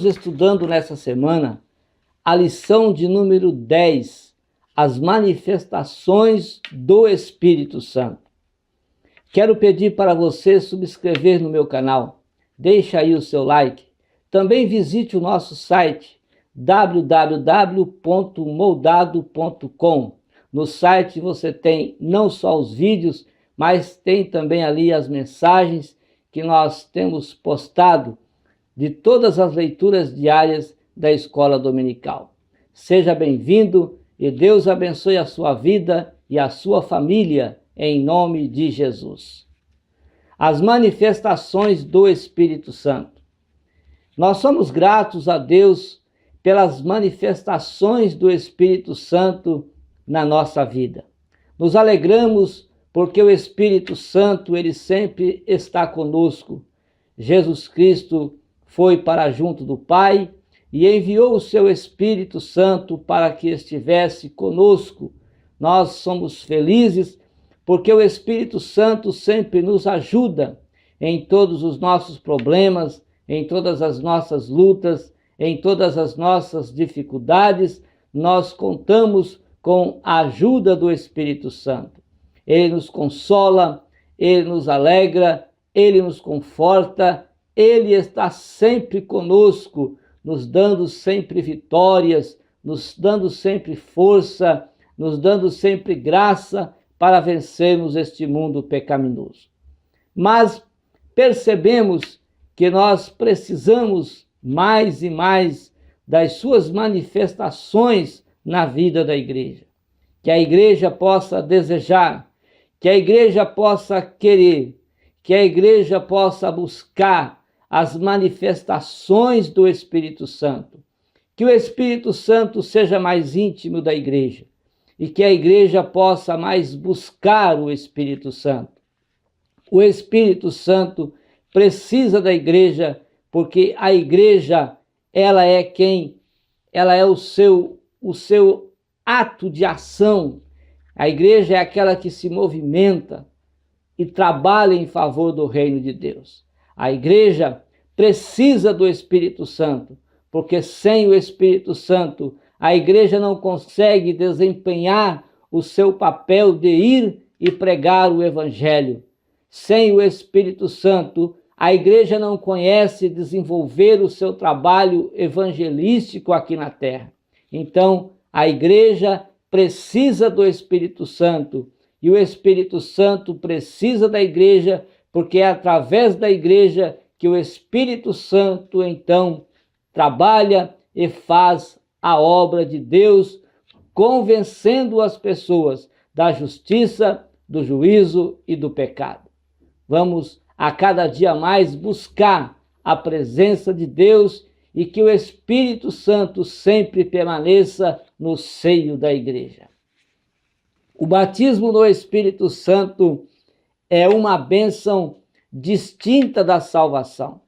estudando nessa semana a lição de número 10, as manifestações do Espírito Santo. Quero pedir para você subscrever no meu canal, deixa aí o seu like. Também visite o nosso site www.moldado.com. No site você tem não só os vídeos, mas tem também ali as mensagens que nós temos postado de todas as leituras diárias da Escola Dominical. Seja bem-vindo e Deus abençoe a sua vida e a sua família, em nome de Jesus. As manifestações do Espírito Santo. Nós somos gratos a Deus pelas manifestações do Espírito Santo na nossa vida. Nos alegramos porque o Espírito Santo, ele sempre está conosco. Jesus Cristo foi para junto do Pai e enviou o seu Espírito Santo para que estivesse conosco. Nós somos felizes porque o Espírito Santo sempre nos ajuda em todos os nossos problemas, em todas as nossas lutas, em todas as nossas dificuldades. Nós contamos com a ajuda do Espírito Santo. Ele nos consola, ele nos alegra, ele nos conforta, ele está sempre conosco, nos dando sempre vitórias, nos dando sempre força, nos dando sempre graça para vencermos este mundo pecaminoso. Mas percebemos que nós precisamos mais e mais das suas manifestações na vida da igreja. Que a igreja possa desejar, que a igreja possa querer, que a igreja possa buscar as manifestações do Espírito Santo. Que o Espírito Santo seja mais íntimo da igreja e que a igreja possa mais buscar o Espírito Santo. O Espírito Santo precisa da igreja porque a igreja, ela é o seu ato de ação. A igreja é aquela que se movimenta e trabalha em favor do reino de Deus. A igreja precisa do Espírito Santo, porque sem o Espírito Santo, a igreja não consegue desempenhar o seu papel de ir e pregar o Evangelho. Sem o Espírito Santo, a igreja não conhece desenvolver o seu trabalho evangelístico aqui na terra. Então, a igreja precisa do Espírito Santo e o Espírito Santo precisa da igreja, porque é através da igreja que o Espírito Santo, então, trabalha e faz a obra de Deus, convencendo as pessoas da justiça, do juízo e do pecado. Vamos a cada dia mais buscar a presença de Deus e que o Espírito Santo sempre permaneça no seio da igreja. O batismo no Espírito Santo é uma bênção distinta da salvação.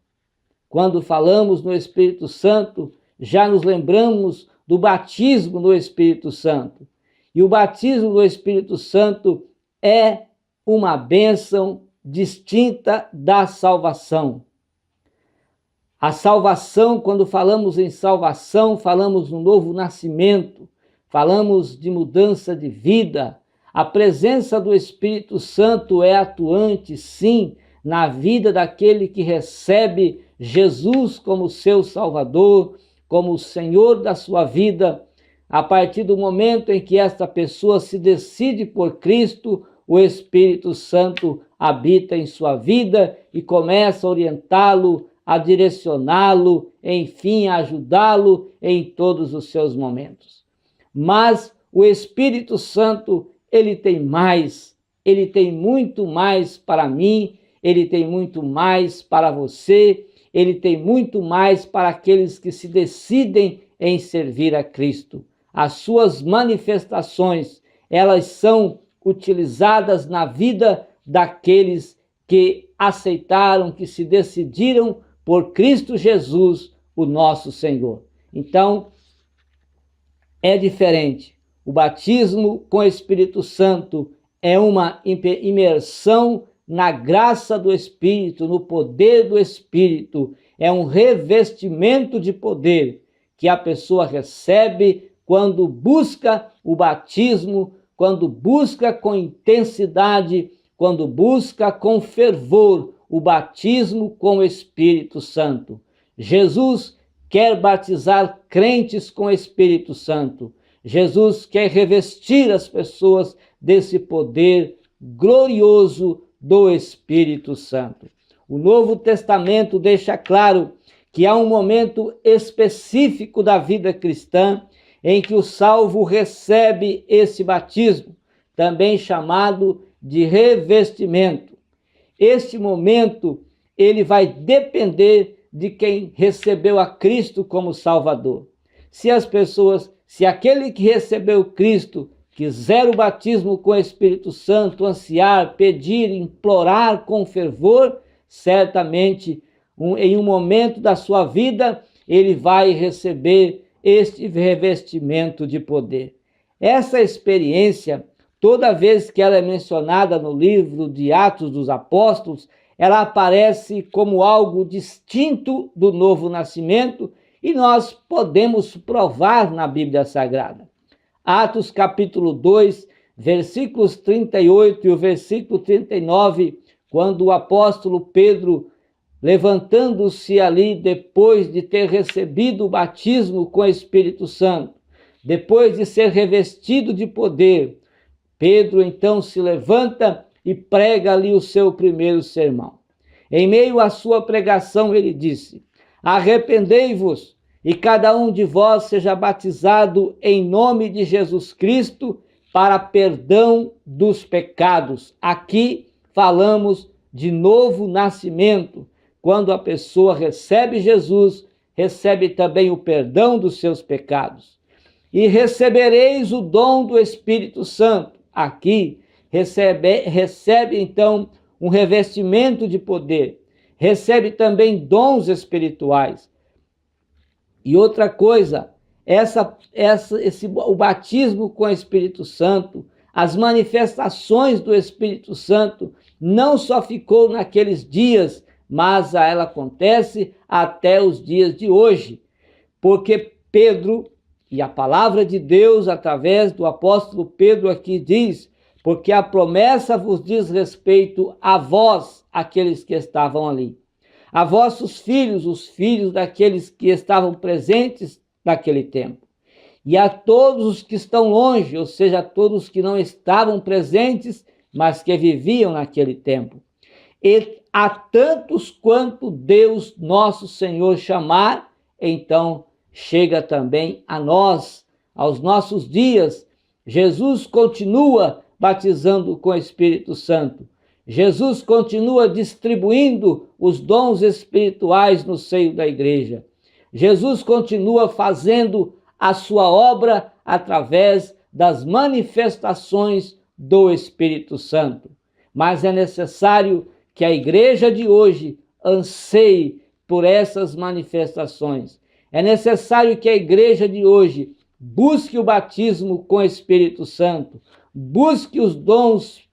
Quando falamos no Espírito Santo, já nos lembramos do batismo no Espírito Santo. E o batismo no Espírito Santo é uma bênção distinta da salvação. A salvação, quando falamos em salvação, falamos no novo nascimento, falamos de mudança de vida. A presença do Espírito Santo é atuante, sim, na vida daquele que recebe Jesus como seu Salvador, como o Senhor da sua vida. A partir do momento em que esta pessoa se decide por Cristo, o Espírito Santo habita em sua vida e começa a orientá-lo, a direcioná-lo, enfim, a ajudá-lo em todos os seus momentos. Mas o Espírito Santo, ele tem mais, ele tem muito mais para mim, ele tem muito mais para você, ele tem muito mais para aqueles que se decidem em servir a Cristo. As suas manifestações, elas são utilizadas na vida daqueles que aceitaram, que se decidiram por Cristo Jesus, o nosso Senhor. Então, é diferente. O batismo com o Espírito Santo é uma imersão na graça do Espírito, no poder do Espírito. É um revestimento de poder que a pessoa recebe quando busca o batismo, quando busca com intensidade, quando busca com fervor o batismo com o Espírito Santo. Jesus quer batizar crentes com o Espírito Santo. Jesus quer revestir as pessoas desse poder glorioso do Espírito Santo. O Novo Testamento deixa claro que há um momento específico da vida cristã em que o salvo recebe esse batismo, também chamado de revestimento. Este momento, ele vai depender de quem recebeu a Cristo como Salvador. Se aquele que recebeu Cristo quiser o batismo com o Espírito Santo, ansiar, pedir, implorar com fervor, certamente, em um momento da sua vida, ele vai receber este revestimento de poder. Essa experiência, toda vez que ela é mencionada no livro de Atos dos Apóstolos, ela aparece como algo distinto do novo nascimento e nós podemos provar na Bíblia Sagrada. Atos capítulo 2, versículos 38 e o versículo 39, quando o apóstolo Pedro, levantando-se ali depois de ter recebido o batismo com o Espírito Santo, depois de ser revestido de poder, Pedro então se levanta e prega ali o seu primeiro sermão. Em meio à sua pregação ele disse: arrependei-vos e cada um de vós seja batizado em nome de Jesus Cristo para perdão dos pecados. Aqui falamos de novo nascimento. Quando a pessoa recebe Jesus, recebe também o perdão dos seus pecados. E recebereis o dom do Espírito Santo. Aqui recebe então um revestimento de poder. Recebe também dons espirituais. E outra coisa, o batismo com o Espírito Santo, as manifestações do Espírito Santo, não só ficou naqueles dias, mas ela acontece até os dias de hoje. Porque Pedro, e a palavra de Deus, através do apóstolo Pedro aqui diz, porque a promessa vos diz respeito a vós, aqueles que estavam ali. A vossos filhos, os filhos daqueles que estavam presentes naquele tempo. E a todos os que estão longe, ou seja, a todos que não estavam presentes, mas que viviam naquele tempo. E a tantos quanto Deus, nosso Senhor, chamar, então chega também a nós, aos nossos dias. Jesus continua batizando com o Espírito Santo. Jesus continua distribuindo os dons espirituais no seio da igreja. Jesus continua fazendo a sua obra através das manifestações do Espírito Santo. Mas é necessário que a igreja de hoje anseie por essas manifestações. É necessário que a igreja de hoje busque o batismo com o Espírito Santo, busque os dons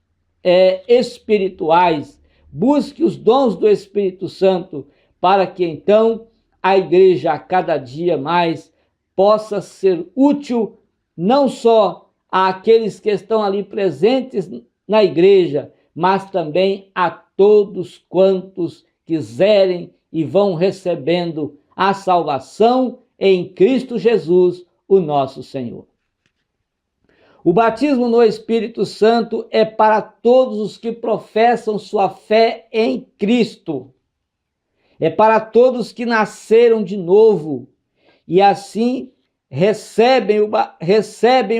espirituais, busque os dons do Espírito Santo, para que então a igreja a cada dia mais possa ser útil não só àqueles que estão ali presentes na igreja, mas também a todos quantos quiserem e vão recebendo a salvação em Cristo Jesus, o nosso Senhor. O batismo no Espírito Santo é para todos os que professam sua fé em Cristo. É para todos que nasceram de novo e assim recebem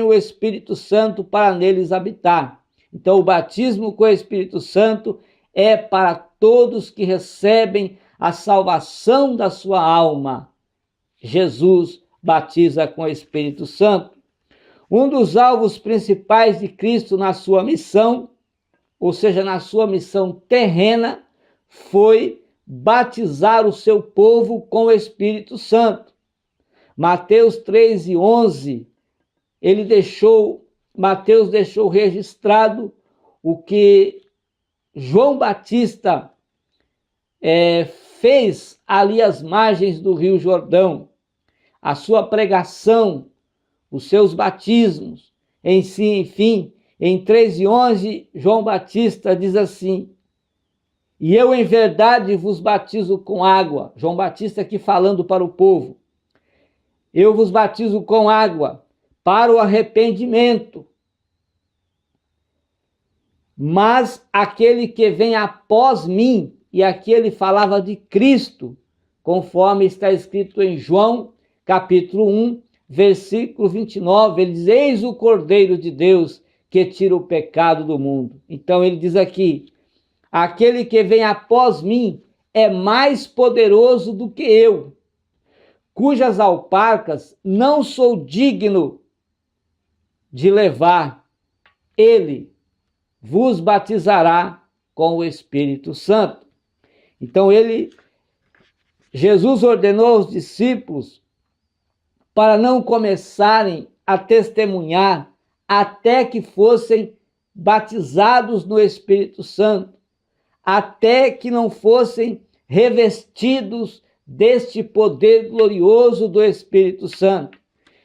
o Espírito Santo para neles habitar. Então, o batismo com o Espírito Santo é para todos que recebem a salvação da sua alma. Jesus batiza com o Espírito Santo. Um dos alvos principais de Cristo na sua missão, ou seja, na sua missão terrena, foi batizar o seu povo com o Espírito Santo. Mateus 3:11, Mateus deixou registrado o que João Batista fez ali às margens do Rio Jordão, a sua pregação, os seus batismos, enfim, em 3:11, João Batista diz assim: e eu em verdade vos batizo com água. João Batista aqui falando para o povo. Eu vos batizo com água para o arrependimento. Mas aquele que vem após mim, e aqui ele falava de Cristo, conforme está escrito em João, capítulo 1, versículo 29, ele diz: eis o Cordeiro de Deus que tira o pecado do mundo. Então ele diz aqui: aquele que vem após mim é mais poderoso do que eu, cujas alparcas não sou digno de levar. Ele vos batizará com o Espírito Santo. Então Jesus ordenou aos discípulos para não começarem a testemunhar até que fossem batizados no Espírito Santo, até que não fossem revestidos deste poder glorioso do Espírito Santo.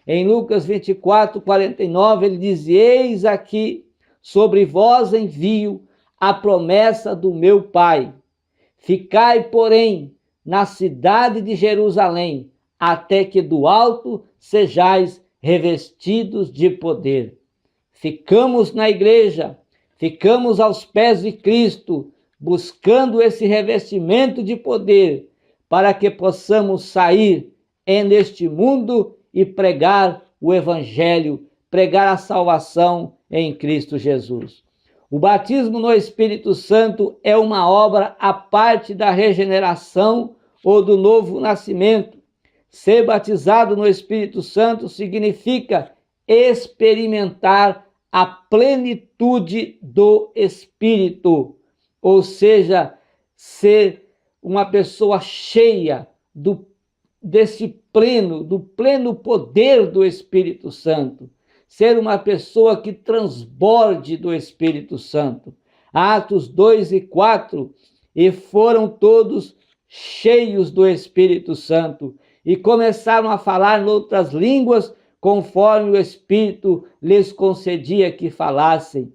Em Lucas 24:49, ele diz: eis aqui sobre vós envio a promessa do meu Pai. Ficai, porém, na cidade de Jerusalém, até que do alto sejais revestidos de poder. Ficamos na igreja, ficamos aos pés de Cristo, buscando esse revestimento de poder, para que possamos sair neste mundo e pregar o Evangelho, pregar a salvação em Cristo Jesus. O batismo no Espírito Santo é uma obra à parte da regeneração ou do novo nascimento. Ser batizado no Espírito Santo significa experimentar a plenitude do Espírito, ou seja, ser uma pessoa cheia do pleno poder do Espírito Santo, ser uma pessoa que transborde do Espírito Santo. Atos 2:4, e foram todos cheios do Espírito Santo e começaram a falar em outras línguas, conforme o Espírito lhes concedia que falassem.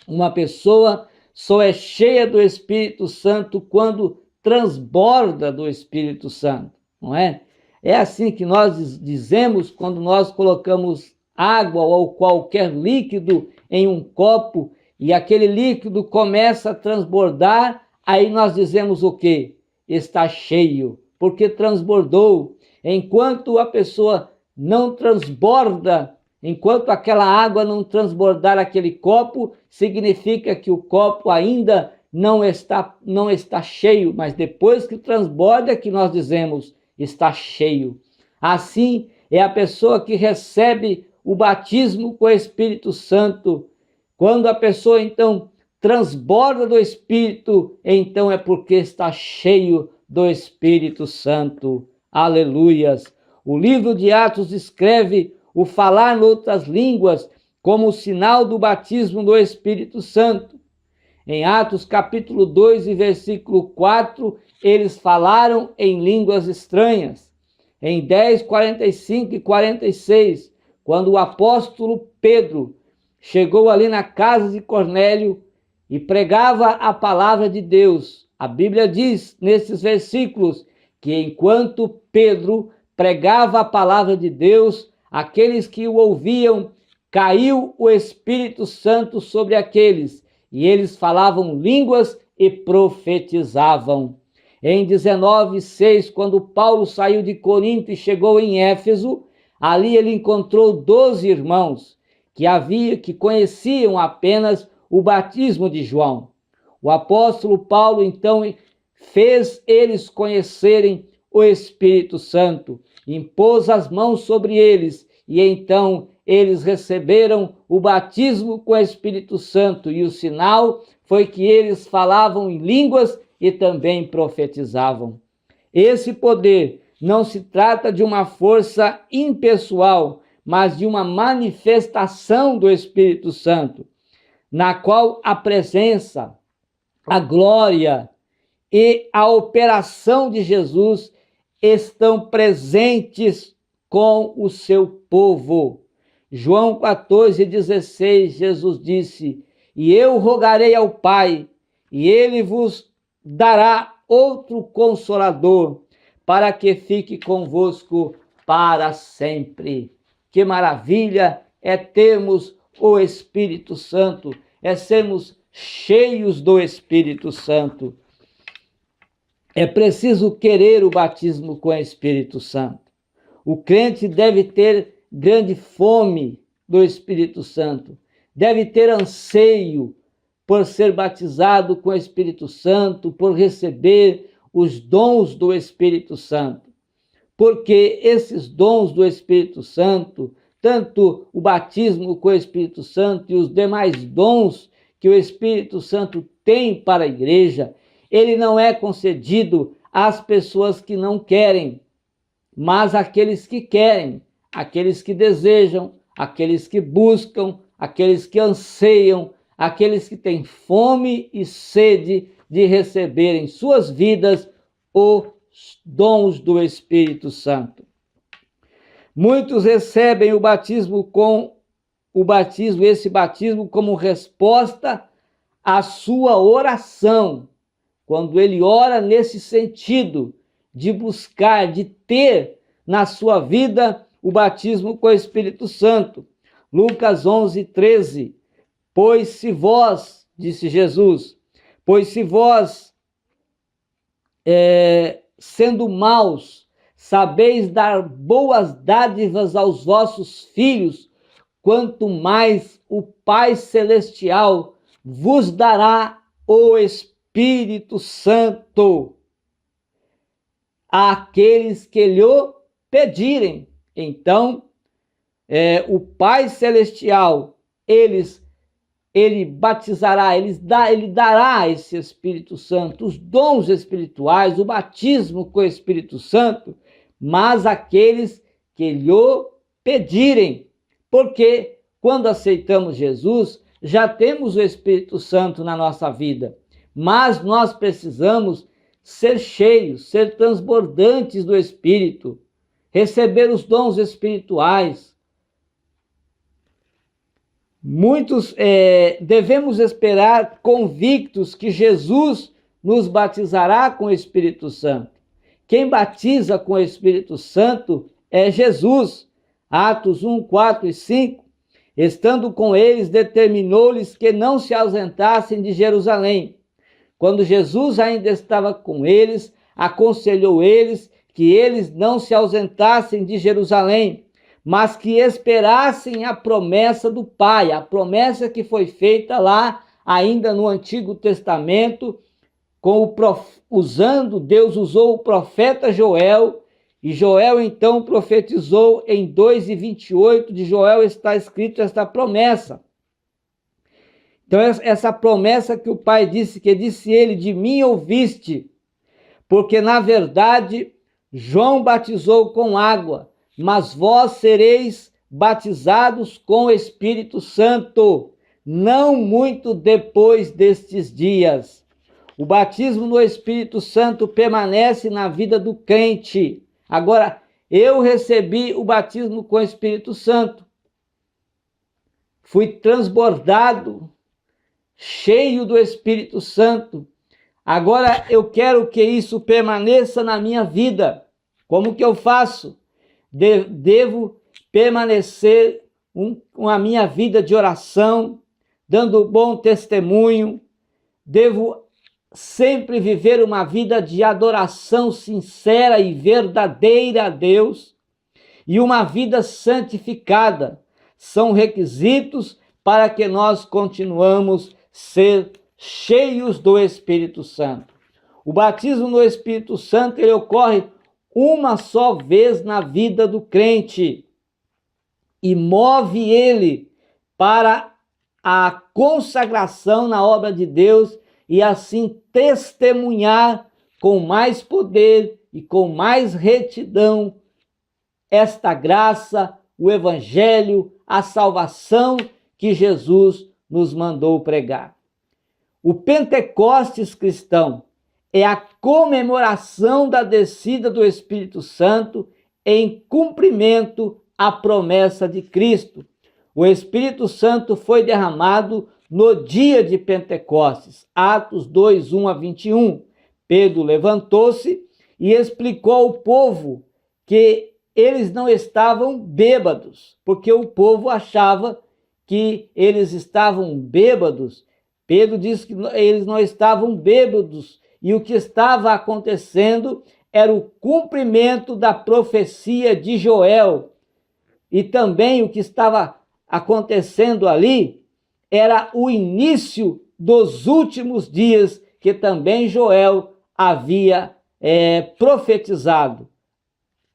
Uma pessoa só é cheia do Espírito Santo quando transborda do Espírito Santo, não é? É assim que nós dizemos quando nós colocamos água ou qualquer líquido em um copo e aquele líquido começa a transbordar, aí nós dizemos o quê? Está cheio, porque transbordou. Enquanto a pessoa não transborda, enquanto aquela água não transbordar aquele copo, significa que o copo ainda não está cheio, mas depois que transborda que nós dizemos está cheio. Assim é a pessoa que recebe o batismo com o Espírito Santo. Quando a pessoa então transborda do Espírito, então é porque está cheio do Espírito Santo. Aleluias! O livro de Atos descreve o falar em outras línguas como sinal do batismo do Espírito Santo. Em Atos capítulo 2 e versículo 4, eles falaram em línguas estranhas. Em 10, 45 e 46, quando o apóstolo Pedro chegou ali na casa de Cornélio e pregava a palavra de Deus, a Bíblia diz nesses versículos que enquanto Pedro pregava a palavra de Deus, aqueles que o ouviam, caiu o Espírito Santo sobre aqueles, e eles falavam línguas e profetizavam. Em 19:6, quando Paulo saiu de Corinto e chegou em Éfeso, ali ele encontrou 12 irmãos que conheciam apenas o batismo de João. O apóstolo Paulo, então, fez eles conhecerem o Espírito Santo, impôs as mãos sobre eles, e então eles receberam o batismo com o Espírito Santo, e o sinal foi que eles falavam em línguas e também profetizavam. Esse poder não se trata de uma força impessoal, mas de uma manifestação do Espírito Santo, na qual a presença, a glória e a operação de Jesus estão presentes com o seu povo. João 14,16, Jesus disse: e eu rogarei ao Pai, e ele vos dará outro Consolador, para que fique convosco para sempre. Que maravilha é termos o Espírito Santo, é sermos cheios do Espírito Santo. É preciso querer o batismo com o Espírito Santo. O crente deve ter grande fome do Espírito Santo, deve ter anseio por ser batizado com o Espírito Santo, por receber os dons do Espírito Santo. Porque esses dons do Espírito Santo, tanto o batismo com o Espírito Santo e os demais dons que o Espírito Santo tem para a igreja, ele não é concedido às pessoas que não querem, mas àqueles que querem, aqueles que desejam, aqueles que buscam, aqueles que anseiam, aqueles que têm fome e sede de receber em suas vidas os dons do Espírito Santo. Muitos recebem esse batismo como resposta à sua oração, quando ele ora nesse sentido de buscar, de ter na sua vida o batismo com o Espírito Santo. Lucas 11:13, pois se vós, disse Jesus, pois se vós, sendo maus, sabeis dar boas dádivas aos vossos filhos, quanto mais o Pai Celestial vos dará o Espírito Santo àqueles que lhe pedirem. Então, o Pai Celestial, ele batizará, ele dará esse Espírito Santo, os dons espirituais, o batismo com o Espírito Santo, mas aqueles que lhe pedirem. Porque quando aceitamos Jesus, já temos o Espírito Santo na nossa vida, mas nós precisamos ser cheios, ser transbordantes do Espírito, receber os dons espirituais. Muitos devemos esperar convictos que Jesus nos batizará com o Espírito Santo. Quem batiza com o Espírito Santo é Jesus. Atos 1, 4 e 5. Estando com eles, determinou-lhes que não se ausentassem de Jerusalém. Quando Jesus ainda estava com eles, aconselhou eles que eles não se ausentassem de Jerusalém, mas que esperassem a promessa do Pai, a promessa que foi feita lá ainda no Antigo Testamento, Deus usou o profeta Joel, e Joel então profetizou em 2:28 de Joel está escrito esta promessa. Então essa promessa que o Pai disse, que disse ele, de mim ouviste, porque na verdade João batizou com água, mas vós sereis batizados com o Espírito Santo, não muito depois destes dias. O batismo no Espírito Santo permanece na vida do crente. Agora, eu recebi o batismo com o Espírito Santo. Fui transbordado, cheio do Espírito Santo. Agora eu quero que isso permaneça na minha vida. Como que eu faço? Devo permanecer com a minha vida de oração, dando bom testemunho. Devo sempre viver uma vida de adoração sincera e verdadeira a Deus. E uma vida santificada são requisitos para que nós continuamos ser cheios do Espírito Santo. O batismo no Espírito Santo, ele ocorre uma só vez na vida do crente e move ele para a consagração na obra de Deus e assim testemunhar com mais poder e com mais retidão esta graça, o Evangelho, a salvação que Jesus nos mandou pregar. O Pentecostes cristão é a comemoração da descida do Espírito Santo em cumprimento à promessa de Cristo. O Espírito Santo foi derramado no dia de Pentecostes, Atos 2, 1 a 21. Pedro levantou-se e explicou ao povo que eles não estavam bêbados, porque o povo achava que eles estavam bêbados. Pedro disse que eles não estavam bêbados, e o que estava acontecendo era o cumprimento da profecia de Joel. E também o que estava acontecendo ali era o início dos últimos dias, que também Joel havia profetizado.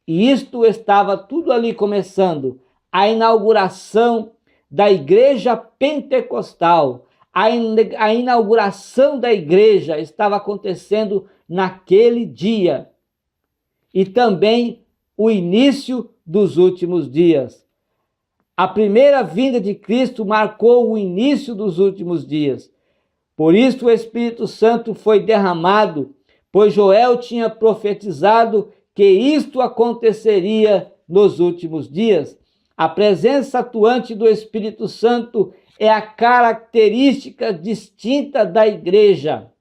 E isto estava tudo ali começando. A inauguração da igreja pentecostal, a inauguração da igreja estava acontecendo naquele dia. E também o início dos últimos dias. A primeira vinda de Cristo marcou o início dos últimos dias. Por isso o Espírito Santo foi derramado, pois Joel tinha profetizado que isto aconteceria nos últimos dias. A presença atuante do Espírito Santo é a característica distinta da igreja.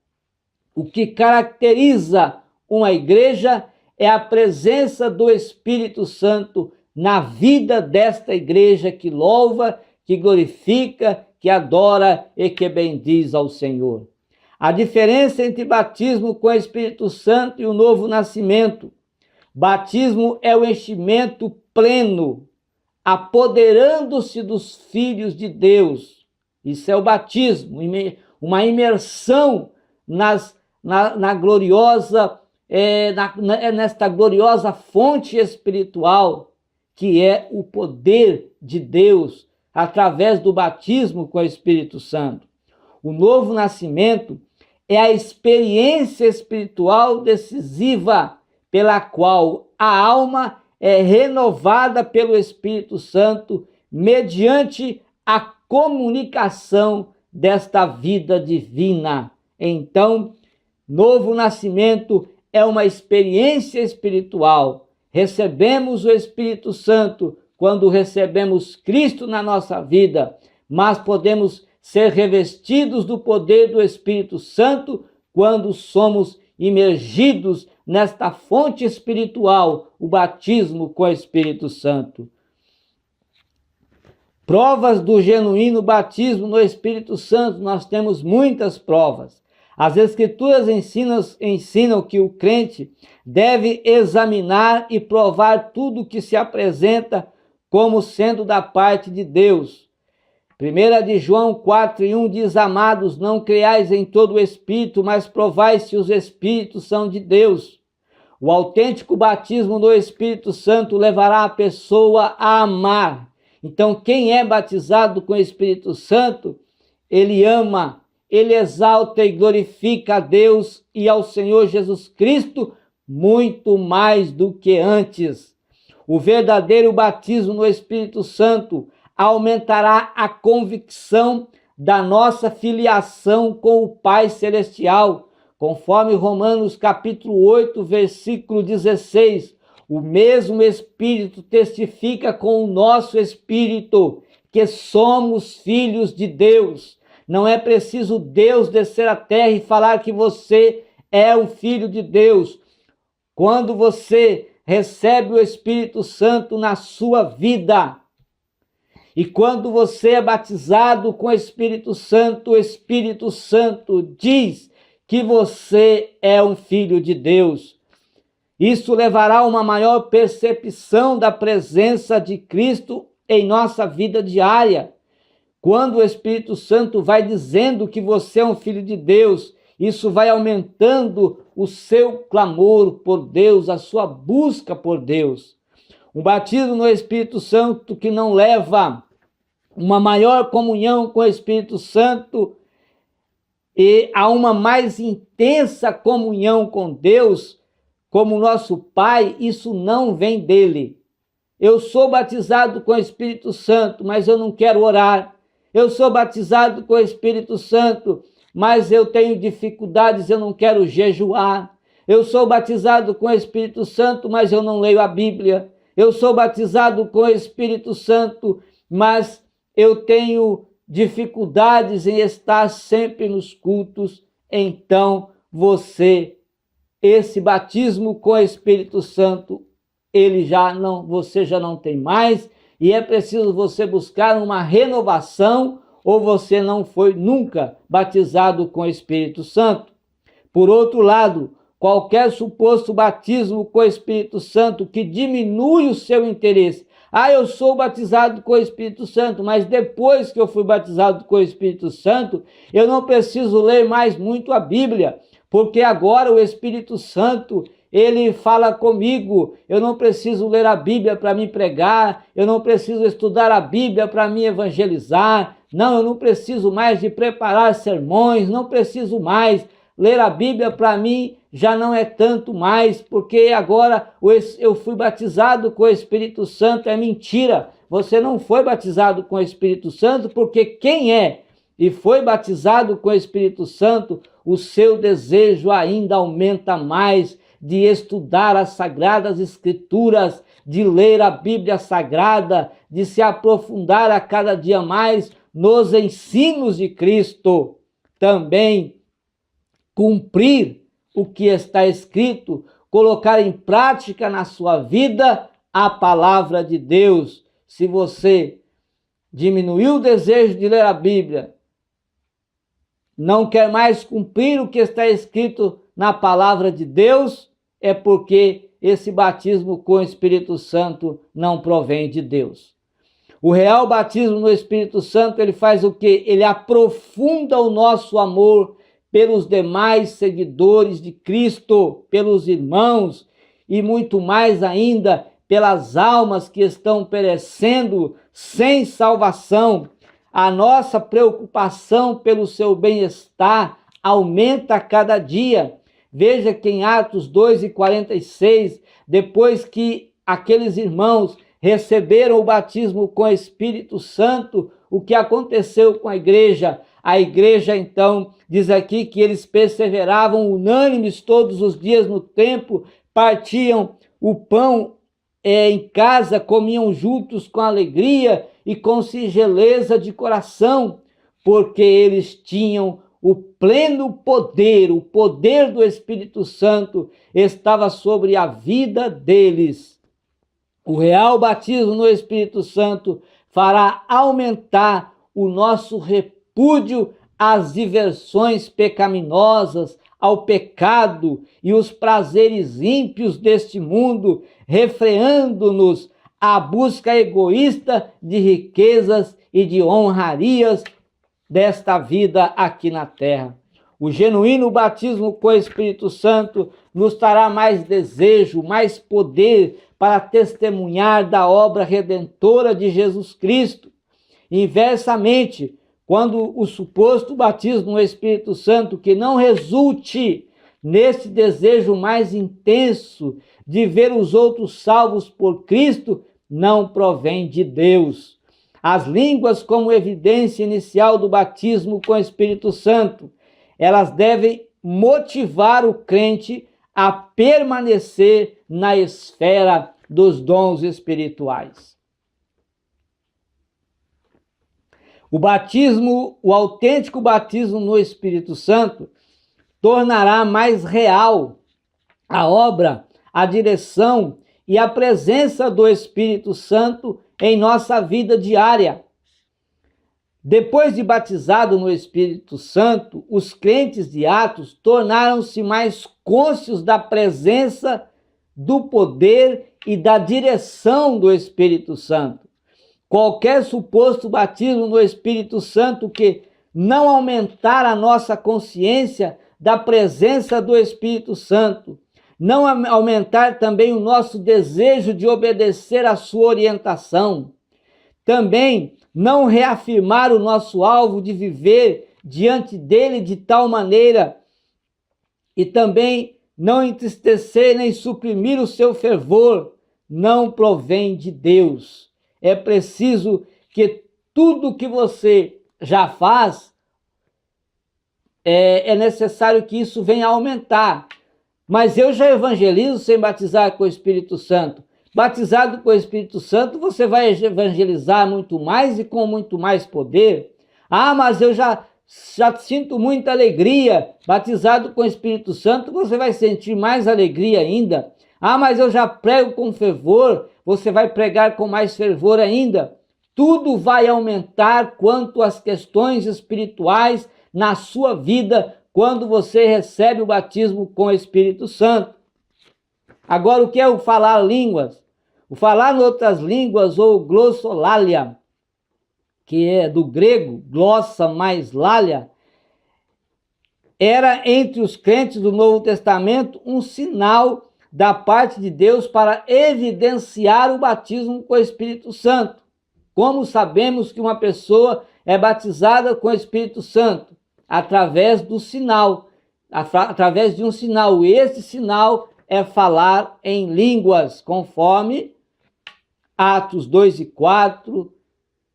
O que caracteriza uma igreja é a presença do Espírito Santo na vida desta igreja que louva, que glorifica, que adora e que bendiz ao Senhor. A diferença entre batismo com o Espírito Santo e o novo nascimento. Batismo é o enchimento pleno, apoderando-se dos filhos de Deus. Isso é o batismo, uma imersão nesta gloriosa fonte espiritual, que é o poder de Deus, através do batismo com o Espírito Santo. O novo nascimento é a experiência espiritual decisiva pela qual a alma é renovada pelo Espírito Santo mediante a comunicação desta vida divina. Então, novo nascimento é uma experiência espiritual. Recebemos o Espírito Santo quando recebemos Cristo na nossa vida, mas podemos ser revestidos do poder do Espírito Santo quando somos imergidos nesta fonte espiritual, o batismo com o Espírito Santo. Provas do genuíno batismo no Espírito Santo, nós temos muitas provas. As Escrituras ensinam que o crente deve examinar e provar tudo que se apresenta como sendo da parte de Deus. 1 de João 4:1 diz: amados, não creais em todo o Espírito, mas provai se os Espíritos são de Deus. O autêntico batismo no Espírito Santo levará a pessoa a amar. Então, quem é batizado com o Espírito Santo, ele ama, ele exalta e glorifica a Deus e ao Senhor Jesus Cristo muito mais do que antes. O verdadeiro batismo no Espírito Santo aumentará a convicção da nossa filiação com o Pai Celestial, conforme Romanos capítulo 8, versículo 16. O mesmo Espírito testifica com o nosso espírito que somos filhos de Deus. Não é preciso Deus descer à terra e falar que você é um filho de Deus. Quando você recebe o Espírito Santo na sua vida, e quando você é batizado com o Espírito Santo diz que você é um filho de Deus. Isso levará a uma maior percepção da presença de Cristo em nossa vida diária. Quando o Espírito Santo vai dizendo que você é um filho de Deus, isso vai aumentando o seu clamor por Deus, a sua busca por Deus. Um batismo no Espírito Santo que não leva uma maior comunhão com o Espírito Santo e a uma mais intensa comunhão com Deus, como nosso Pai, isso não vem dele. Eu sou batizado com o Espírito Santo, mas eu não quero orar. Eu sou batizado com o Espírito Santo, mas eu tenho dificuldades, eu não quero jejuar. Eu sou batizado com o Espírito Santo, mas eu não leio a Bíblia. Eu sou batizado com o Espírito Santo, mas eu tenho dificuldades em estar sempre nos cultos. Então, esse batismo com o Espírito Santo, você já não tem mais, e é preciso você buscar uma renovação, ou você não foi nunca batizado com o Espírito Santo. Por outro lado, qualquer suposto batismo com o Espírito Santo que diminui o seu interesse. Eu sou batizado com o Espírito Santo, mas depois que eu fui batizado com o Espírito Santo, eu não preciso ler mais muito a Bíblia, porque agora o Espírito Santo, ele fala comigo. Eu não preciso ler a Bíblia para me pregar, eu não preciso estudar a Bíblia para me evangelizar. Não, eu não preciso mais de preparar sermões, não preciso mais. Ler a Bíblia para mim já não é tanto mais, porque agora eu fui batizado com o Espírito Santo. É mentira, você não foi batizado com o Espírito Santo, porque quem é e foi batizado com o Espírito Santo, o seu desejo ainda aumenta mais de estudar as Sagradas Escrituras, de ler a Bíblia Sagrada, de se aprofundar a cada dia mais nos ensinos de Cristo. Também cumprir o que está escrito, colocar em prática na sua vida a palavra de Deus. Se você diminuiu o desejo de ler a Bíblia, não quer mais cumprir o que está escrito na palavra de Deus, é porque esse batismo com o Espírito Santo não provém de Deus. O real batismo no Espírito Santo, ele faz o quê? Ele aprofunda o nosso amor pelos demais seguidores de Cristo, pelos irmãos, e muito mais ainda pelas almas que estão perecendo sem salvação. A nossa preocupação pelo seu bem-estar aumenta a cada dia. Veja que em Atos 2:46, depois que aqueles irmãos receberam o batismo com o Espírito Santo, o que aconteceu com a igreja? A igreja, então, diz aqui que eles perseveravam unânimes todos os dias no templo, partiam o pão em casa, comiam juntos com alegria e com singeleza de coração, porque eles tinham o pleno poder, o poder do Espírito Santo estava sobre a vida deles. O real batismo no Espírito Santo fará aumentar o nosso repúdio às diversões pecaminosas, ao pecado e os prazeres ímpios deste mundo, refreando-nos à busca egoísta de riquezas e de honrarias desta vida aqui na terra. O genuíno batismo com o Espírito Santo nos dará mais desejo, mais poder para testemunhar da obra redentora de Jesus Cristo. Inversamente, quando o suposto batismo no Espírito Santo que não resulte nesse desejo mais intenso de ver os outros salvos por Cristo, não provém de Deus. As línguas, como evidência inicial do batismo com o Espírito Santo, elas devem motivar o crente a permanecer na esfera dos dons espirituais. O autêntico batismo no Espírito Santo tornará mais real a obra, a direção e a presença do Espírito Santo em nossa vida diária. Depois de batizado no Espírito Santo, os crentes de Atos tornaram-se mais cônscios da presença, do poder e da direção do Espírito Santo. Qualquer suposto batismo no Espírito Santo que não aumentar a nossa consciência da presença do Espírito Santo, não aumentar também o nosso desejo de obedecer à sua orientação, também não reafirmar o nosso alvo de viver diante dele de tal maneira e também não entristecer nem suprimir o seu fervor, não provém de Deus. É preciso que tudo que você já faz, é necessário que isso venha a aumentar. Mas eu já evangelizo sem batizar com o Espírito Santo. Batizado com o Espírito Santo, você vai evangelizar muito mais e com muito mais poder. Ah, mas eu já sinto muita alegria. Batizado com o Espírito Santo, você vai sentir mais alegria ainda. Ah, mas eu já prego com fervor. Você vai pregar com mais fervor ainda. Tudo vai aumentar quanto às questões espirituais na sua vida quando você recebe o batismo com o Espírito Santo. Agora, o que é o falar línguas? O falar em outras línguas, ou glossolalia, que é do grego, glossa mais lália, era entre os crentes do Novo Testamento um sinal da parte de Deus para evidenciar o batismo com o Espírito Santo. Como sabemos que uma pessoa é batizada com o Espírito Santo? Através do sinal, através de um sinal. E esse sinal é falar em línguas, conforme Atos 2 e 4,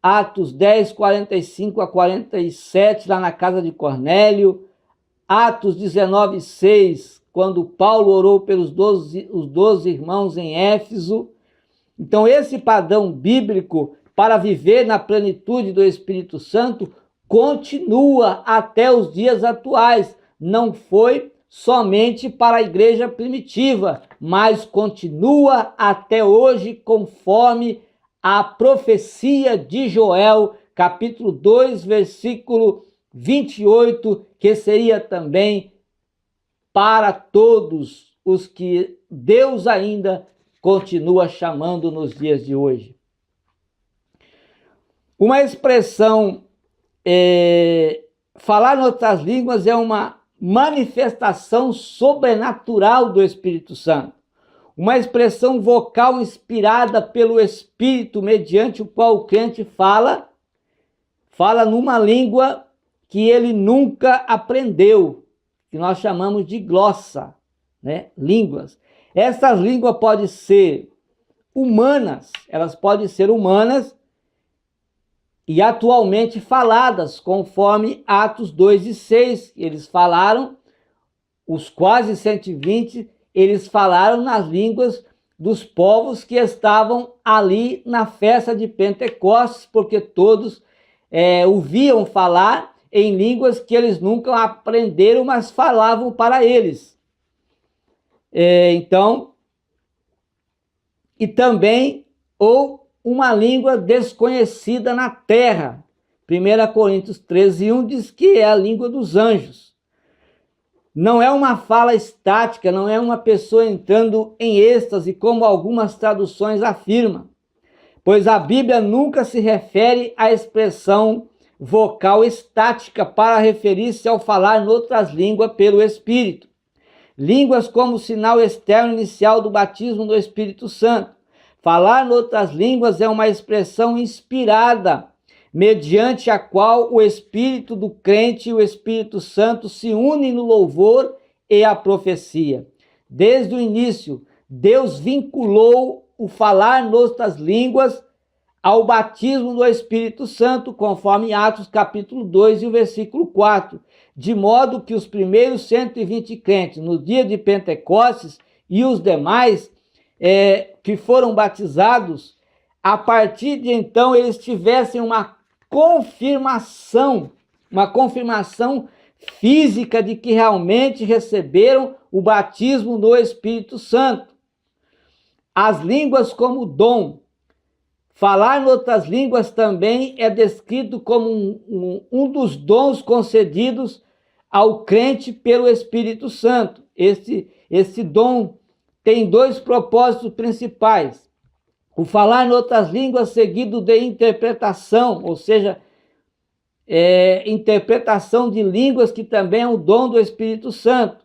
Atos 10, 45 a 47, lá na casa de Cornélio, Atos 19, 6, quando Paulo orou pelos 12 irmãos em Éfeso. Então, esse padrão bíblico para viver na plenitude do Espírito Santo continua até os dias atuais. Não foi somente para a igreja primitiva, mas continua até hoje, conforme a profecia de Joel, capítulo 2, versículo 28, que seria também para todos os que Deus ainda continua chamando nos dias de hoje. Uma expressão, falar em outras línguas é uma manifestação sobrenatural do Espírito Santo. Uma expressão vocal inspirada pelo Espírito, mediante o qual o crente fala numa língua que ele nunca aprendeu, que nós chamamos de glossa, né? Línguas. Essas línguas podem ser humanas, elas podem ser humanas e atualmente faladas, conforme Atos 2 e 6. Eles falaram, os quase 120, eles falaram nas línguas dos povos que estavam ali na festa de Pentecostes, porque todos ouviam falar em línguas que eles nunca aprenderam, mas falavam para eles. Então, e também, ou uma língua desconhecida na terra. 1 Coríntios 13, 1 diz que é a língua dos anjos. Não é uma fala estática, não é uma pessoa entrando em êxtase, como algumas traduções afirmam, pois a Bíblia nunca se refere à expressão vocal estática para referir-se ao falar em outras línguas pelo Espírito. Línguas como sinal externo inicial do batismo do Espírito Santo. Falar em outras línguas é uma expressão inspirada, mediante a qual o Espírito do crente e o Espírito Santo se unem no louvor e a profecia. Desde o início, Deus vinculou o falar em outras línguas ao batismo do Espírito Santo, conforme Atos capítulo 2 e o versículo 4, de modo que os primeiros 120 crentes no dia de Pentecostes e os demais que foram batizados, a partir de então eles tivessem uma confirmação física de que realmente receberam o batismo do Espírito Santo. As línguas como dom. Falar em outras línguas também é descrito como um dos dons concedidos ao crente pelo Espírito Santo. Esse dom tem dois propósitos principais. O falar em outras línguas seguido de interpretação, ou seja, interpretação de línguas, que também é o dom do Espírito Santo,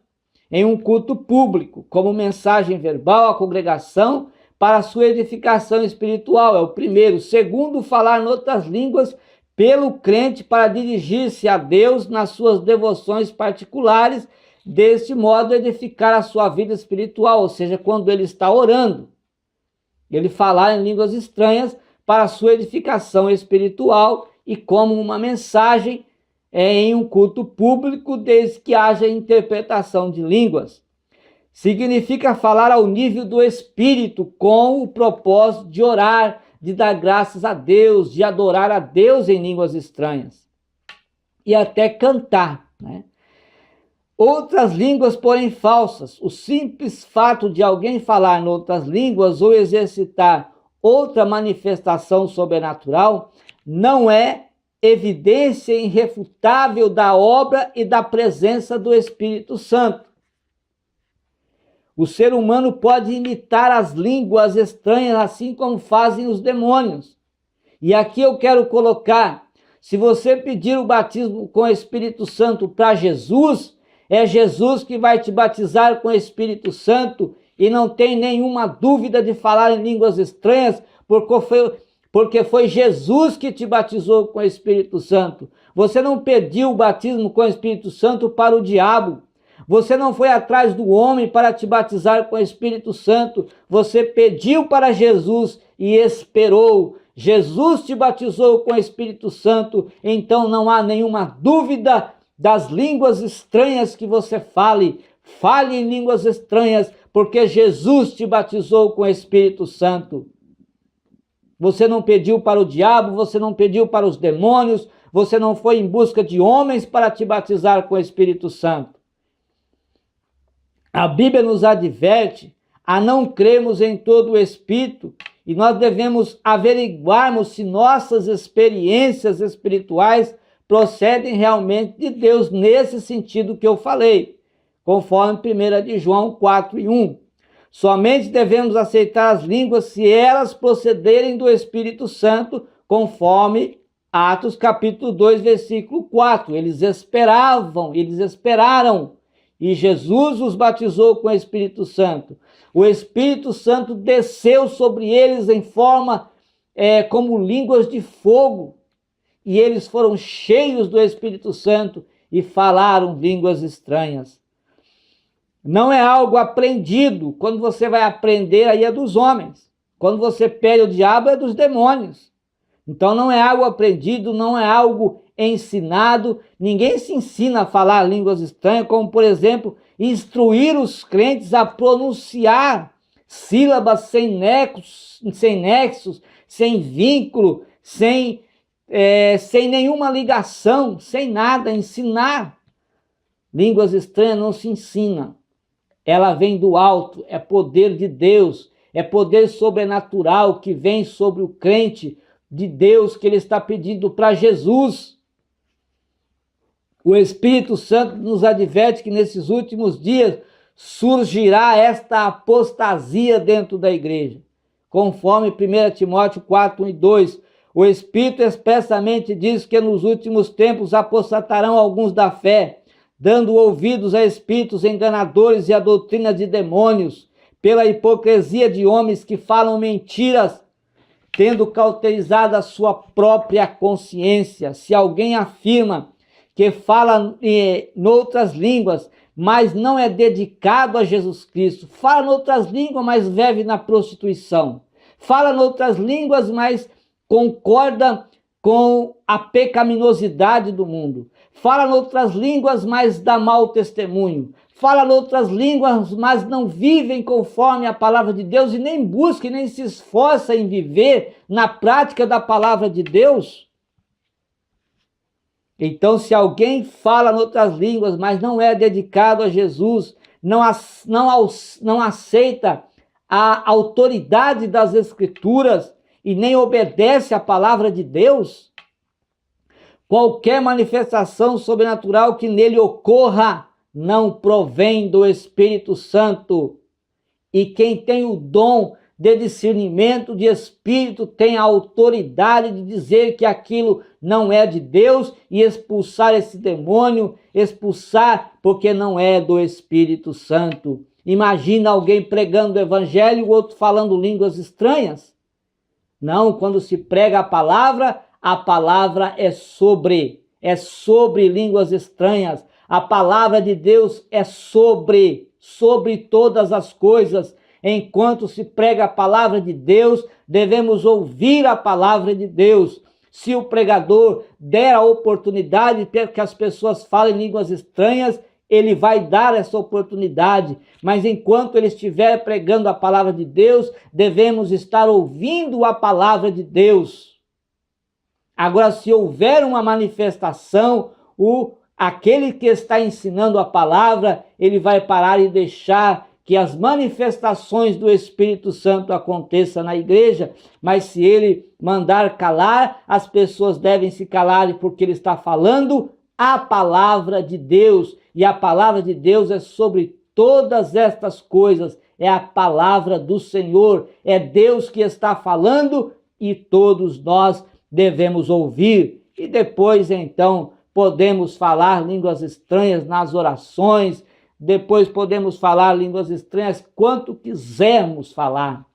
em um culto público, como mensagem verbal à congregação para a sua edificação espiritual, é o primeiro. Segundo, falar em outras línguas pelo crente para dirigir-se a Deus nas suas devoções particulares, deste modo edificar a sua vida espiritual, ou seja, quando ele está orando, ele falar em línguas estranhas para a sua edificação espiritual e como uma mensagem em um culto público, desde que haja interpretação de línguas. Significa falar ao nível do Espírito, com o propósito de orar, de dar graças a Deus, de adorar a Deus em línguas estranhas. E até cantar, né? Outras línguas, porém falsas. O simples fato de alguém falar em outras línguas ou exercitar outra manifestação sobrenatural não é evidência irrefutável da obra e da presença do Espírito Santo. O ser humano pode imitar as línguas estranhas, assim como fazem os demônios. E aqui eu quero colocar, se você pedir o batismo com o Espírito Santo para Jesus, é Jesus que vai te batizar com o Espírito Santo, e não tem nenhuma dúvida de falar em línguas estranhas, porque foi Jesus que te batizou com o Espírito Santo. Você não pediu o batismo com o Espírito Santo para o diabo. Você não foi atrás do homem para te batizar com o Espírito Santo. Você pediu para Jesus e esperou. Jesus te batizou com o Espírito Santo, então não há nenhuma dúvida das línguas estranhas que você fale. Fale em línguas estranhas, porque Jesus te batizou com o Espírito Santo. Você não pediu para o diabo, você não pediu para os demônios, você não foi em busca de homens para te batizar com o Espírito Santo. A Bíblia nos adverte a não crermos em todo o Espírito, e nós devemos averiguarmos se nossas experiências espirituais procedem realmente de Deus, nesse sentido que eu falei, conforme 1 de João 4:1. Somente devemos aceitar as línguas se elas procederem do Espírito Santo, conforme Atos capítulo 2, versículo 4. Eles esperaram, e Jesus os batizou com o Espírito Santo. O Espírito Santo desceu sobre eles em forma como línguas de fogo, e eles foram cheios do Espírito Santo e falaram línguas estranhas. Não é algo aprendido. Quando você vai aprender, aí é dos homens. Quando você pede o diabo, é dos demônios. Então não é algo aprendido, não é algo ensinado. Ninguém se ensina a falar línguas estranhas, como, por exemplo, instruir os crentes a pronunciar sílabas sem nexos, sem vínculo, sem nenhuma ligação, sem nada. Ensinar línguas estranhas não se ensina. Ela vem do alto, é poder de Deus, é poder sobrenatural que vem sobre o crente de Deus, que ele está pedindo para Jesus. O Espírito Santo nos adverte que nesses últimos dias surgirá esta apostasia dentro da igreja. Conforme 1 Timóteo 4, 1 e 2, o Espírito expressamente diz que nos últimos tempos apostatarão alguns da fé, dando ouvidos a espíritos enganadores e a doutrina de demônios, pela hipocrisia de homens que falam mentiras, tendo cauterizado a sua própria consciência. Se alguém afirma que fala noutras línguas, mas não é dedicado a Jesus Cristo, fala noutras línguas, mas vive na prostituição, fala noutras línguas, mas concorda com a pecaminosidade do mundo, fala noutras línguas, mas dá mau testemunho, fala noutras línguas, mas não vivem conforme a palavra de Deus e nem busca, nem se esforça em viver na prática da palavra de Deus. Então, se alguém fala noutras línguas, mas não é dedicado a Jesus, não aceita a autoridade das Escrituras e nem obedece à palavra de Deus, qualquer manifestação sobrenatural que nele ocorra não provém do Espírito Santo. E quem tem o dom de discernimento de espírito tem a autoridade de dizer que aquilo não é de Deus e expulsar esse demônio, porque não é do Espírito Santo. Imagina alguém pregando o evangelho e o outro falando línguas estranhas. Não, quando se prega a palavra é sobre línguas estranhas. A palavra de Deus é sobre todas as coisas. Enquanto se prega a palavra de Deus, devemos ouvir a palavra de Deus. Se o pregador der a oportunidade para que as pessoas falem línguas estranhas, ele vai dar essa oportunidade. Mas enquanto ele estiver pregando a palavra de Deus, devemos estar ouvindo a palavra de Deus. Agora, se houver uma manifestação, aquele que está ensinando a palavra, ele vai parar e deixar que as manifestações do Espírito Santo aconteçam na igreja, mas se ele mandar calar, as pessoas devem se calar, porque ele está falando a palavra de Deus, e a palavra de Deus é sobre todas estas coisas, é a palavra do Senhor, é Deus que está falando e todos nós devemos ouvir. E depois, então, podemos falar línguas estranhas nas orações, depois podemos falar línguas estranhas quanto quisermos falar,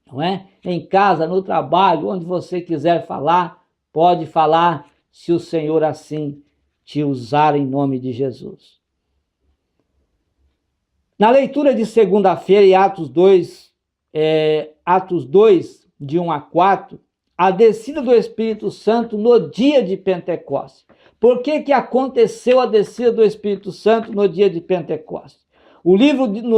não é? Em casa, no trabalho, onde você quiser falar, pode falar, se o Senhor assim te usar, em nome de Jesus. Na leitura de segunda-feira, em Atos 2, de 1 a 4, a descida do Espírito Santo no dia de Pentecostes. Por que aconteceu a descida do Espírito Santo no dia de Pentecostes? No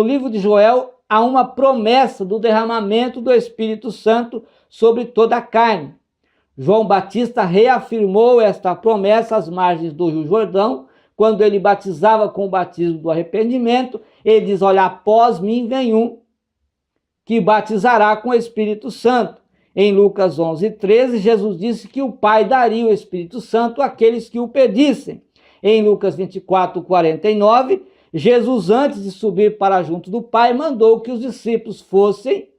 livro de Joel, há uma promessa do derramamento do Espírito Santo sobre toda a carne. João Batista reafirmou esta promessa às margens do Rio Jordão, quando ele batizava com o batismo do arrependimento. Ele diz: olha, após mim vem um que batizará com o Espírito Santo. Em Lucas 11:13, Jesus disse que o Pai daria o Espírito Santo àqueles que o pedissem. Em Lucas 24:49, Jesus, antes de subir para junto do Pai, mandou que os discípulos fossem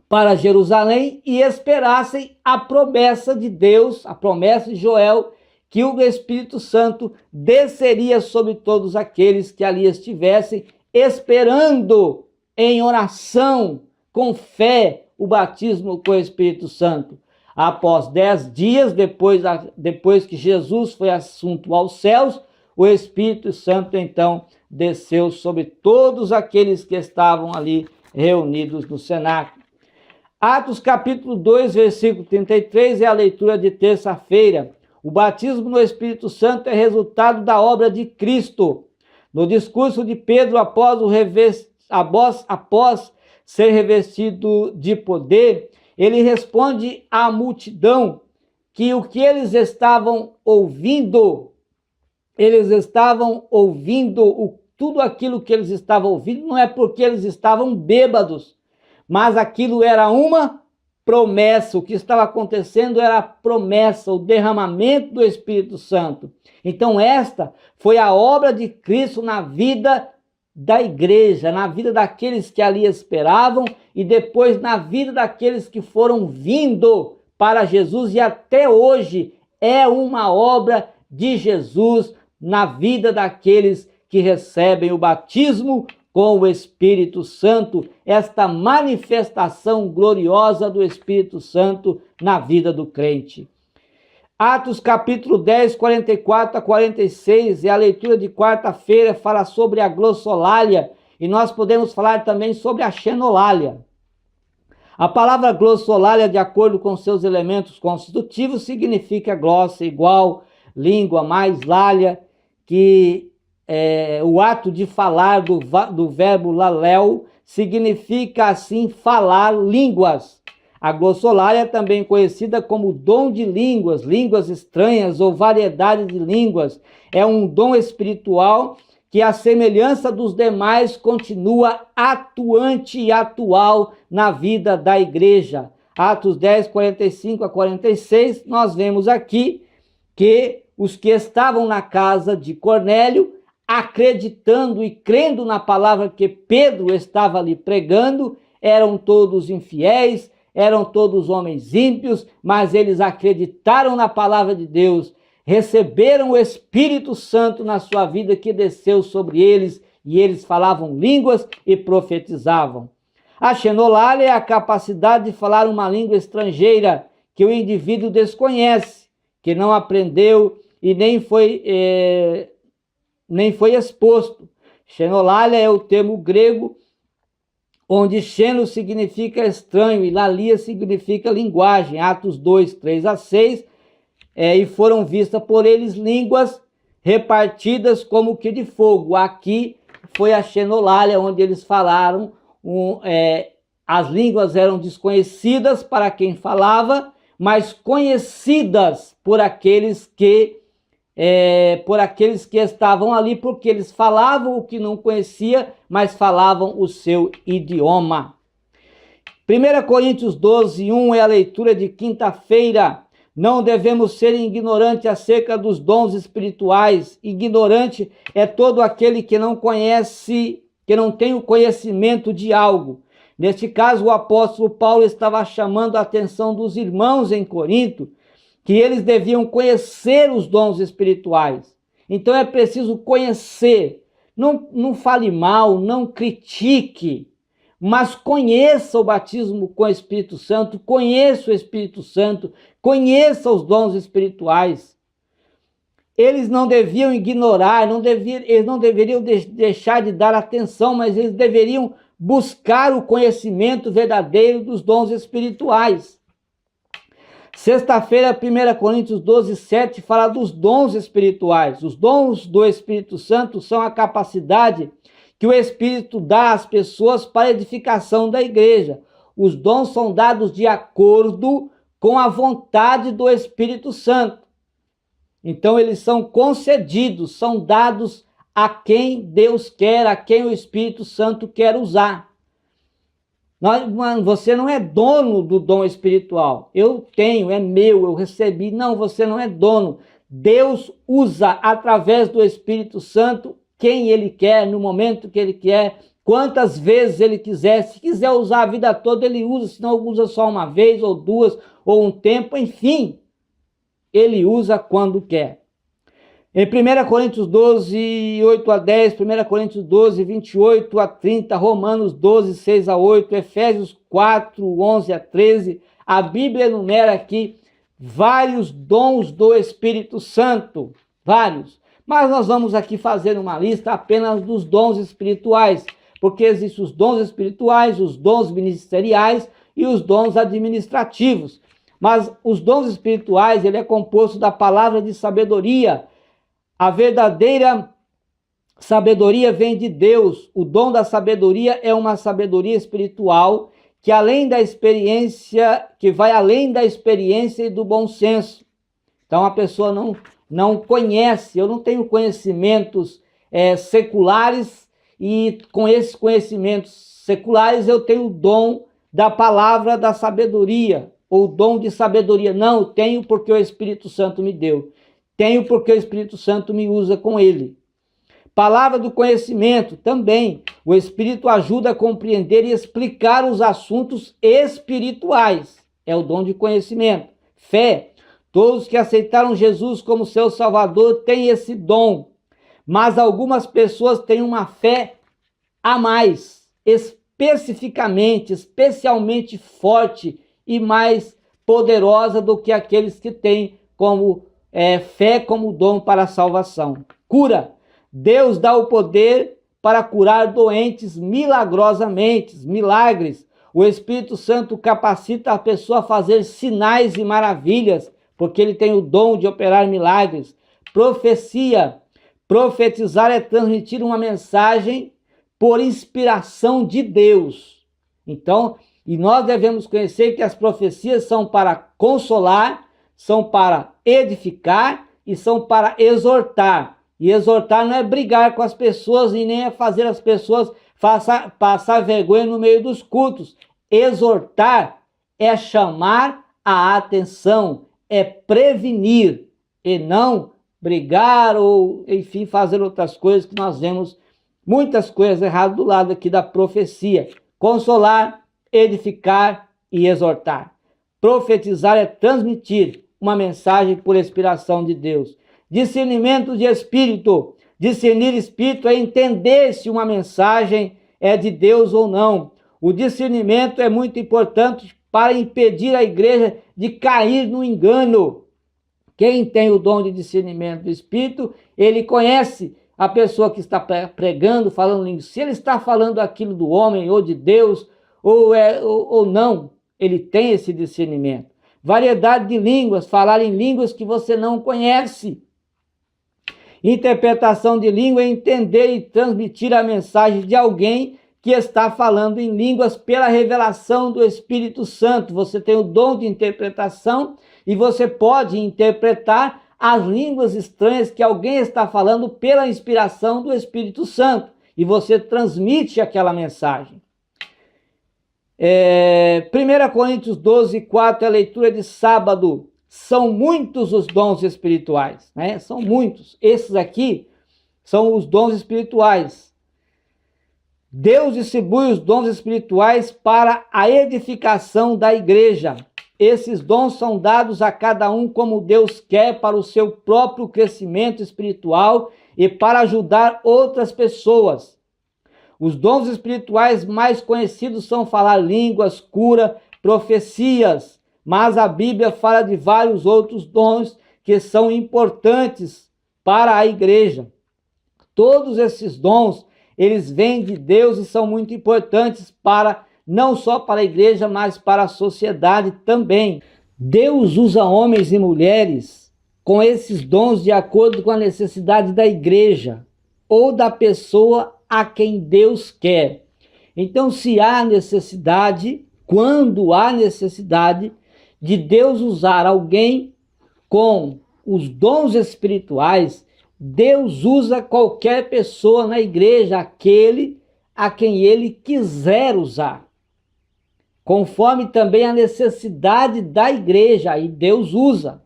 para Jerusalém e esperassem a promessa de Deus, a promessa de Joel, que o Espírito Santo desceria sobre todos aqueles que ali estivessem, esperando em oração, com fé, o batismo com o Espírito Santo. Após 10 dias, depois que Jesus foi assunto aos céus, o Espírito Santo então desceu sobre todos aqueles que estavam ali reunidos no cenáculo. Atos capítulo 2, versículo 33 é a leitura de terça-feira. O batismo no Espírito Santo é resultado da obra de Cristo. No discurso de Pedro, após ser revestido de poder, ele responde à multidão que o que eles estavam ouvindo, tudo aquilo que eles estavam ouvindo não é porque eles estavam bêbados, mas aquilo era uma promessa. O que estava acontecendo era a promessa, o derramamento do Espírito Santo. Então esta foi a obra de Cristo na vida da igreja, na vida daqueles que ali esperavam e depois na vida daqueles que foram vindo para Jesus, e até hoje é uma obra de Jesus na vida daqueles que recebem o batismo com o Espírito Santo, esta manifestação gloriosa do Espírito Santo na vida do crente. Atos capítulo 10, 44 a 46, é a leitura de quarta-feira, fala sobre a glossolalia, e nós podemos falar também sobre a xenolalia. A palavra glossolalia, de acordo com seus elementos constitutivos, significa glossa, igual, língua, mais lalia, que o ato de falar do verbo lalel significa assim falar línguas. A glossolalia é também conhecida como dom de línguas, línguas estranhas ou variedade de línguas. É um dom espiritual que, à semelhança dos demais, continua atuante e atual na vida da igreja. Atos 10, 45 a 46, nós vemos aqui que os que estavam na casa de Cornélio, acreditando e crendo na palavra que Pedro estava ali pregando, eram todos infiéis, eram todos homens ímpios, mas eles acreditaram na palavra de Deus, receberam o Espírito Santo na sua vida, que desceu sobre eles, e eles falavam línguas e profetizavam. A xenolalia é a capacidade de falar uma língua estrangeira que o indivíduo desconhece, que não aprendeu e nem foi exposto. Xenolalia é o termo grego onde Xeno significa estranho e Lalia significa linguagem, Atos 2, 3 a 6, e foram vistas por eles línguas repartidas como que de fogo. Aqui foi a Xenolalia, onde eles falaram, as línguas eram desconhecidas para quem falava, mas conhecidas por aqueles que estavam ali, porque eles falavam o que não conhecia, mas falavam o seu idioma. 1 Coríntios 12, 1 é a leitura de quinta-feira. Não devemos ser ignorantes acerca dos dons espirituais. Ignorante é todo aquele que não conhece, que não tem o conhecimento de algo. Neste caso, o apóstolo Paulo estava chamando a atenção dos irmãos em Corinto, que eles deviam conhecer os dons espirituais. Então é preciso conhecer. Não fale mal, não critique, mas conheça o batismo com o Espírito Santo, conheça o Espírito Santo, conheça os dons espirituais. Eles não deviam ignorar, eles não deveriam deixar de dar atenção, mas eles deveriam buscar o conhecimento verdadeiro dos dons espirituais. Sexta-feira, 1 Coríntios 12, 7, fala dos dons espirituais. Os dons do Espírito Santo são a capacidade que o Espírito dá às pessoas para a edificação da igreja. Os dons são dados de acordo com a vontade do Espírito Santo. Então, eles são concedidos, são dados a quem Deus quer, a quem o Espírito Santo quer usar. Você não é dono do dom espiritual. Eu tenho, é meu, eu recebi. Não, você não é dono. Deus usa através do Espírito Santo quem Ele quer, no momento que Ele quer, quantas vezes Ele quiser. Se quiser usar a vida toda, Ele usa. Se não, usa só uma vez, ou duas, ou um tempo, enfim. Ele usa quando quer. Em 1 Coríntios 12, 8 a 10, 1 Coríntios 12, 28 a 30, Romanos 12, 6 a 8, Efésios 4, 11 a 13, a Bíblia enumera aqui vários dons do Espírito Santo, vários. Mas nós vamos aqui fazer uma lista apenas dos dons espirituais, porque existem os dons espirituais, os dons ministeriais e os dons administrativos. Mas os dons espirituais, ele é composto da palavra de sabedoria. A verdadeira sabedoria vem de Deus. O dom da sabedoria é uma sabedoria espiritual que vai além da experiência e do bom senso. Então a pessoa não conhece, eu não tenho conhecimentos seculares, e com esses conhecimentos seculares eu tenho o dom da palavra da sabedoria, ou dom de sabedoria. Não, eu tenho porque o Espírito Santo me deu. Tenho porque o Espírito Santo me usa com ele. Palavra do conhecimento também. O Espírito ajuda a compreender e explicar os assuntos espirituais. É o dom de conhecimento. Fé. Todos que aceitaram Jesus como seu Salvador têm esse dom. Mas algumas pessoas têm uma fé a mais, especialmente forte e mais poderosa do que aqueles que têm como fé como dom para a salvação. Cura. Deus dá o poder para curar doentes milagrosamente, milagres. O Espírito Santo capacita a pessoa a fazer sinais e maravilhas, porque ele tem o dom de operar milagres. Profecia. Profetizar é transmitir uma mensagem por inspiração de Deus. Então, e nós devemos conhecer que as profecias são para consolar, são para edificar e são para exortar. E exortar não é brigar com as pessoas e nem é fazer as pessoas passar vergonha no meio dos cultos. Exortar é chamar a atenção, é prevenir e não brigar ou, enfim, fazer outras coisas, que nós vemos muitas coisas erradas do lado aqui da profecia. Consolar, edificar e exortar. Profetizar é transmitir uma mensagem por inspiração de Deus. Discernimento de espírito. Discernir espírito é entender se uma mensagem é de Deus ou não. O discernimento é muito importante para impedir a igreja de cair no engano. Quem tem o dom de discernimento do espírito, ele conhece a pessoa que está pregando, falando línguas, se ele está falando aquilo do homem ou de Deus, ou não, ele tem esse discernimento. Variedade de línguas, falar em línguas que você não conhece. Interpretação de língua é entender e transmitir a mensagem de alguém que está falando em línguas pela revelação do Espírito Santo. Você tem o dom de interpretação e você pode interpretar as línguas estranhas que alguém está falando pela inspiração do Espírito Santo. E você transmite aquela mensagem. 1 Coríntios 12, 4, a leitura de sábado. São muitos os dons espirituais, né? São muitos. Esses aqui são os dons espirituais. Deus distribui os dons espirituais para a edificação da igreja. Esses dons são dados a cada um como Deus quer para o seu próprio crescimento espiritual e para ajudar outras pessoas. Os dons espirituais mais conhecidos são falar línguas, cura, profecias, mas a Bíblia fala de vários outros dons que são importantes para a igreja. Todos esses dons, eles vêm de Deus e são muito importantes não só para a igreja, mas para a sociedade também. Deus usa homens e mulheres com esses dons de acordo com a necessidade da igreja ou da pessoa a quem Deus quer. Então, se há necessidade, quando há necessidade de Deus usar alguém com os dons espirituais, Deus usa qualquer pessoa na igreja, aquele a quem ele quiser usar. Conforme também a necessidade da igreja, aí Deus usa.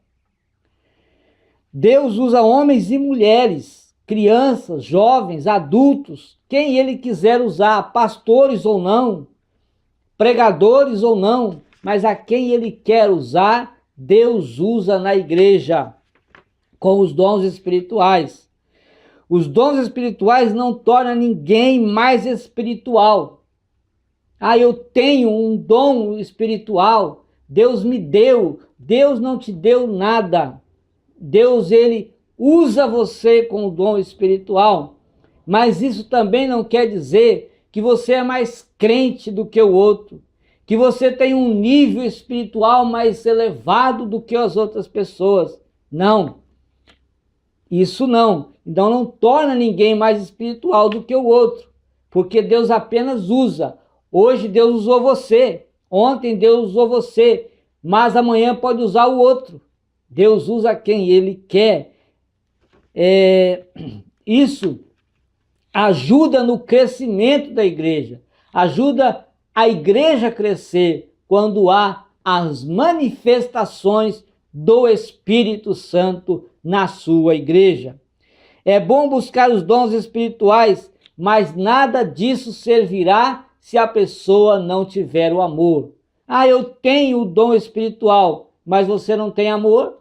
Deus usa homens e mulheres, crianças, jovens, adultos, quem ele quiser usar, pastores ou não, pregadores ou não, mas a quem ele quer usar, Deus usa na igreja com os dons espirituais. Os dons espirituais não tornam ninguém mais espiritual. Eu tenho um dom espiritual, Deus me deu. Deus não te deu nada. Deus, ele usa você com o dom espiritual, mas isso também não quer dizer que você é mais crente do que o outro, que você tem um nível espiritual mais elevado do que as outras pessoas. Não, isso não. Então não torna ninguém mais espiritual do que o outro, porque Deus apenas usa. Hoje Deus usou você, ontem Deus usou você, mas amanhã pode usar o outro. Deus usa quem ele quer. Isso ajuda no crescimento da igreja, ajuda a igreja a crescer quando há as manifestações do Espírito Santo na sua igreja. É bom buscar os dons espirituais, mas nada disso servirá se a pessoa não tiver o amor. Eu tenho o dom espiritual, mas você não tem amor?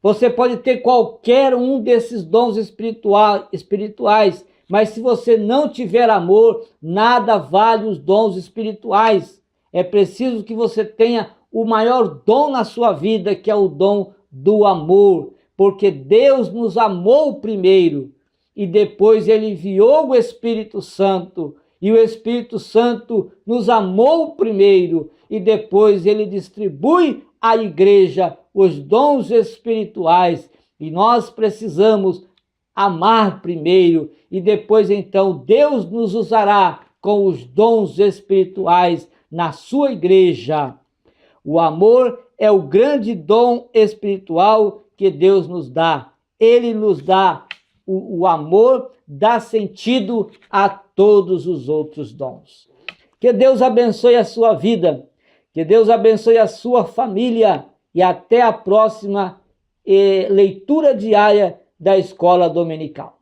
Você pode ter qualquer um desses dons espirituais, mas se você não tiver amor, nada vale os dons espirituais. É preciso que você tenha o maior dom na sua vida, que é o dom do amor, porque Deus nos amou primeiro e depois ele enviou o Espírito Santo, e o Espírito Santo nos amou primeiro e depois ele distribui à igreja os dons espirituais, e nós precisamos amar primeiro e depois então Deus nos usará com os dons espirituais na sua igreja. O amor é o grande dom espiritual que Deus nos dá. Ele nos dá o amor, dá sentido a todos os outros dons. Que Deus abençoe a sua vida, que Deus abençoe a sua família e até a próxima leitura diária da Escola Dominical.